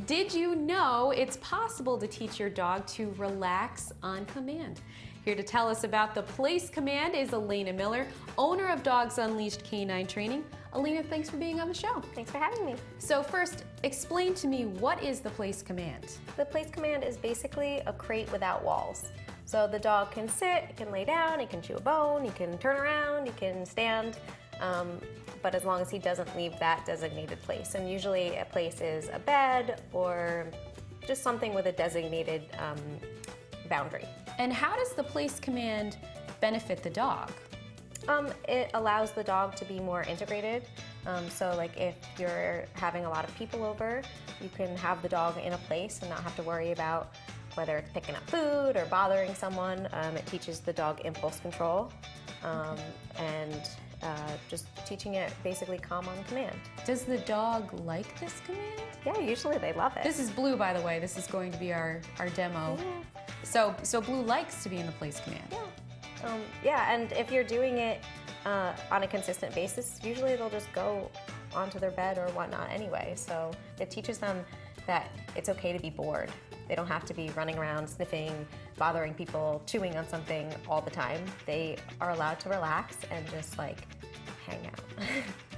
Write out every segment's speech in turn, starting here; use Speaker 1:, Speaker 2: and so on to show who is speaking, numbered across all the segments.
Speaker 1: Did you know it's possible to teach your dog to relax on command? Here to tell us about the place command is Elena Miller, owner of Dogs Unleashed Canine Training. Elena, thanks for being on the show.
Speaker 2: Thanks for having me.
Speaker 1: So first, explain to me, what is the place command?
Speaker 2: The place command is basically a crate without walls. So the dog can sit, he can lay down, he can chew a bone, he can turn around, he can stand, but as long as he doesn't leave that designated place. And usually a place is a bed or just something with a designated boundary.
Speaker 1: And how does the place command benefit the dog?
Speaker 2: It allows the dog to be more integrated. So like if you're having a lot of people over, you can have the dog in a place and not have to worry about whether it's picking up food or bothering someone. It teaches the dog impulse control and just teaching it basically calm on command.
Speaker 1: Does the dog like this command?
Speaker 2: Yeah, usually they love it.
Speaker 1: This is Blue, by the way. This is going to be our demo.
Speaker 2: Yeah.
Speaker 1: So Blue likes to be in the place command.
Speaker 2: Yeah. Yeah, and if you're doing it on a consistent basis, usually they'll just go onto their bed or whatnot anyway. So it teaches them that it's okay to be bored. They don't have to be running around, sniffing, bothering people, chewing on something all the time. They are allowed to relax and just like hang out.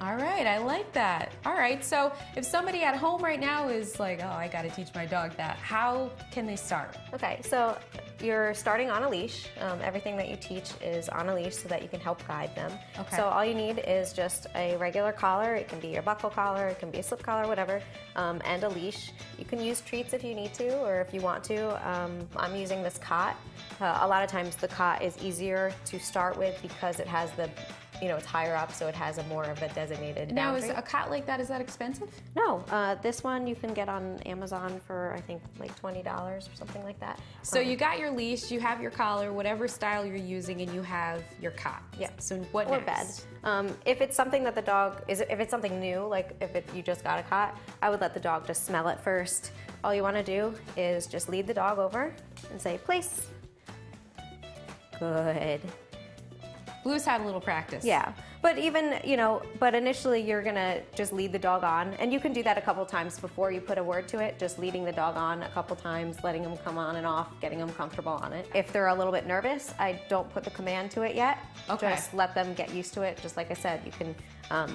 Speaker 1: All right, I like that. All right, so if somebody at home right now is like, oh, I gotta teach my dog that, how can they start?
Speaker 2: Okay, so you're starting on a leash. Everything that you teach is on a leash so that you can help guide them.
Speaker 1: Okay.
Speaker 2: So all you need is just a regular collar. It can be your buckle collar, it can be a slip collar, whatever, and a leash. You can use treats if you need to or if you want to. I'm using this cot. A lot of times the cot is easier to start with because it has the, it's higher up, so it has a more of a designated
Speaker 1: Now,
Speaker 2: boundary.
Speaker 1: is a cot like that, is that expensive?
Speaker 2: No, this one you can get on Amazon for I think like $20 or something like that.
Speaker 1: So you got your leash, you have your collar, whatever style you're using, and you have your cot.
Speaker 2: Yeah.
Speaker 1: So what
Speaker 2: or
Speaker 1: next?
Speaker 2: bed. If it's something that the dog if it's something new, like you just got a cot, I would let the dog just smell it first. All you want to do is just lead the dog over and say place. Good.
Speaker 1: Blue's had a little practice.
Speaker 2: Yeah, but even, but initially you're gonna just lead the dog on, and you can do that a couple times before you put a word to it, just leading the dog on a couple times, letting them come on and off, getting them comfortable on it. If they're a little bit nervous, I don't put the command to it yet.
Speaker 1: Okay.
Speaker 2: Just let them get used to it. Just like I said, you can,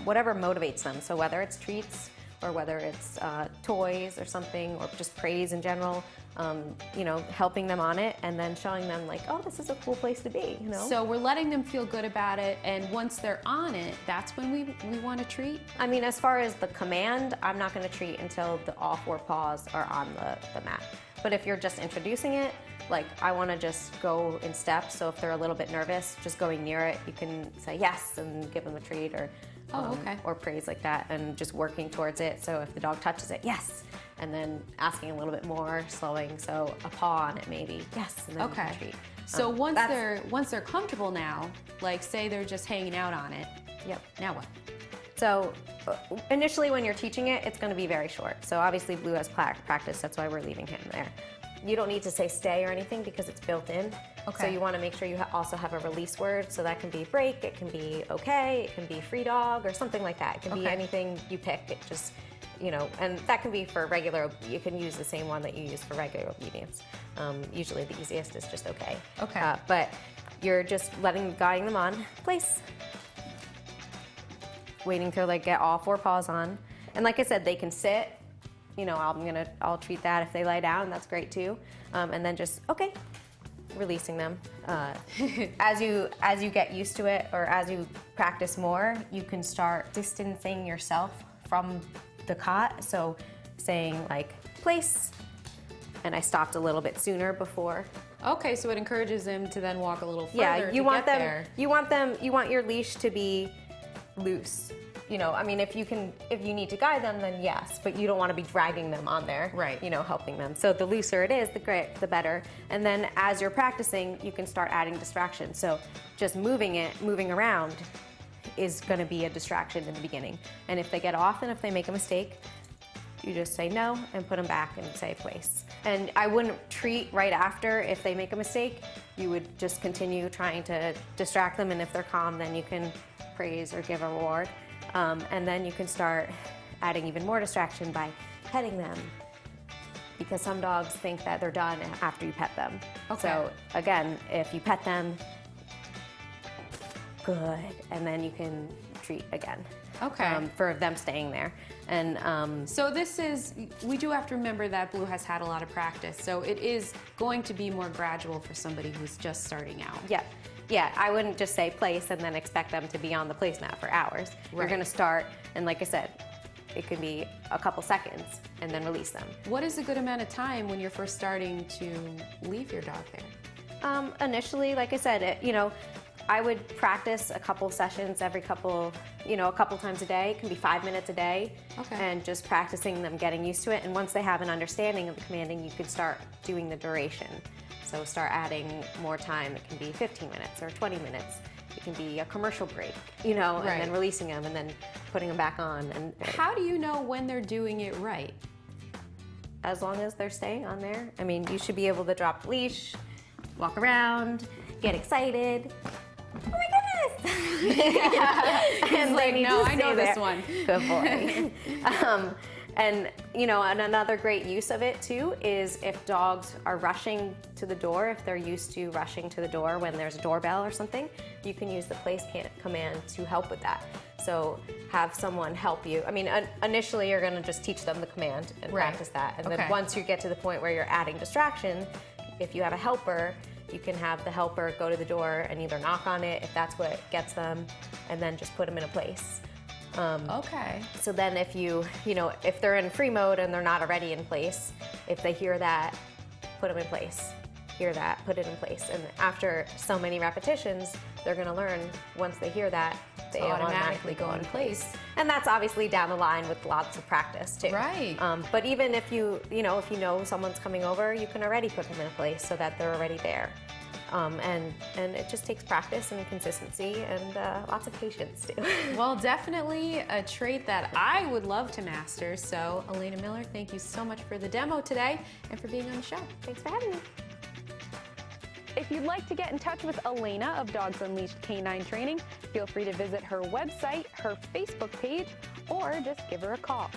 Speaker 2: whatever motivates them. So whether it's treats or whether it's toys or something, or just praise in general, helping them on it and then showing them like, oh, this is a cool place to be,
Speaker 1: So we're letting them feel good about it, and once they're on it, that's when we want to treat?
Speaker 2: I mean, as far as the command, I'm not going to treat until all four paws are on the mat. But if you're just introducing it, like I want to just go in steps, so if they're a little bit nervous, just going near it, you can say yes and give them a treat or praise like that, and just working towards it. So if the dog touches it, yes, and then asking a little bit more, slowing, so a paw on it maybe, yes, and then you can treat.
Speaker 1: So once they're comfortable now, like say they're just hanging out on it,
Speaker 2: yep.
Speaker 1: Now what?
Speaker 2: So initially when you're teaching it, it's going to be very short. So obviously Blue has practice, that's why we're leaving him there. You don't need to say stay or anything because it's built in.
Speaker 1: Okay.
Speaker 2: So you want to make sure you also have a release word. So that can be break, it can be okay, it can be free dog, or something like that. It can be anything you pick. It just, and that can be for regular. You can use the same one that you use for regular obedience. Usually the easiest is just okay.
Speaker 1: Okay.
Speaker 2: But you're just guiding them on place. Waiting till they get all four paws on. And like I said, they can sit. I'll treat that if they lie down, that's great too. And then just, okay, releasing them. As you get used to it, or as you practice more, you can start distancing yourself from the cot. So saying like, place, and I stopped a little bit sooner before.
Speaker 1: Okay, so it encourages them to then walk a little further.
Speaker 2: Yeah, you want
Speaker 1: there.
Speaker 2: you want your leash to be loose. If you need to guide them, then yes, but you don't want to be dragging them on there,
Speaker 1: right?
Speaker 2: Helping them. So the looser it is, the better. And then as you're practicing, you can start adding distractions. So just moving around is going to be a distraction in the beginning. And if they get off and if they make a mistake, you just say no and put them back and say place. And I wouldn't treat right after if they make a mistake. You would just continue trying to distract them, and if they're calm, then you can praise or give a reward. And then you can start adding even more distraction by petting them, because some dogs think that they're done after you pet them.
Speaker 1: Okay.
Speaker 2: So again, if you pet them, good, and then you can treat again.
Speaker 1: Okay.
Speaker 2: For them staying there. And
Speaker 1: so this is, we do have to remember that Blue has had a lot of practice, so it is going to be more gradual for somebody who's just starting out.
Speaker 2: yeah, I wouldn't just say place and then expect them to be on the placemat for hours.
Speaker 1: Right.
Speaker 2: You're gonna start, and like I said, it could be a couple seconds and then release them.
Speaker 1: What is a good amount of time when you're first starting to leave your dog there?
Speaker 2: Initially, like I said, I would practice a couple sessions every couple, a couple times a day. It can be 5 minutes a day.
Speaker 1: Okay.
Speaker 2: And just practicing them, getting used to it. And once they have an understanding of the commanding, you can start doing the duration. So start adding more time. It can be 15 minutes or 20 minutes. It can be a commercial break, and then releasing them and then putting them back on. And
Speaker 1: how do you know when they're doing it right?
Speaker 2: as long as they're staying on there, I mean, you should be able to drop the leash, walk around, get excited. Oh my goodness! And
Speaker 1: like,
Speaker 2: they need
Speaker 1: no,
Speaker 2: to
Speaker 1: I know
Speaker 2: stay
Speaker 1: this
Speaker 2: there.
Speaker 1: one.
Speaker 2: Good boy. And another great use of it too is if dogs are rushing to the door, if they're used to rushing to the door when there's a doorbell or something, you can use the place command to help with that. So have someone help you. I mean, initially you're going to just teach them the command and practice that. And then once you get to the point where you're adding distraction, if you have a helper, you can have the helper go to the door and either knock on it if that's what gets them, and then just put them in a place.
Speaker 1: Okay.
Speaker 2: So then if if they're in free mode and they're not already in place, if they hear that, put them in place. Hear that, put it in place. And after so many repetitions, they're gonna learn once they hear that, they automatically go in place. And that's obviously down the line with lots of practice too.
Speaker 1: Right.
Speaker 2: But even if if you know someone's coming over, you can already put them in a place so that they're already there. And it just takes practice and consistency and lots of patience too.
Speaker 1: Well, definitely a trait that I would love to master. So, Elena Miller, thank you so much for the demo today and for being on the show.
Speaker 2: Thanks for having me.
Speaker 1: If you'd like to get in touch with Elena of Dogs Unleashed Canine Training, feel free to visit her website, her Facebook page, or just give her a call.